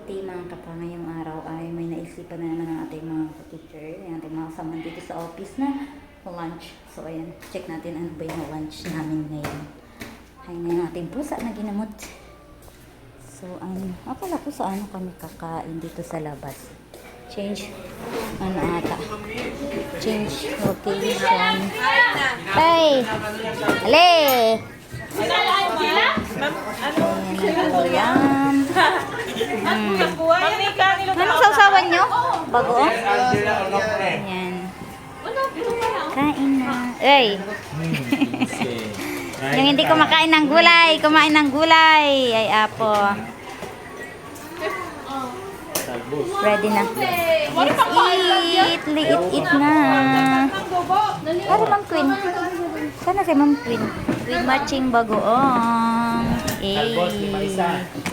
day mga kapa, ngayong araw ay may naisipan na naman ang ating mga teacher, ang ating mga kasama dito sa office na lunch. So ayan, check natin ano ba yung lunch namin ngayon. Ay na yung ating pusa na ginamot. So akala ko sa ano kami kakain dito sa labas. Change, ano ata. Change location. Hey! Ale! Ayan. Ano sausawan nyo? Bago? Ayan. Kain na. Ay! Yung hindi kumakain ng gulay, kumain ng gulay. Ay, apo. Ready na. Eat na. Para Ma'am Queen. Sana si Ma'am Queen. With matching bagoong. Eh.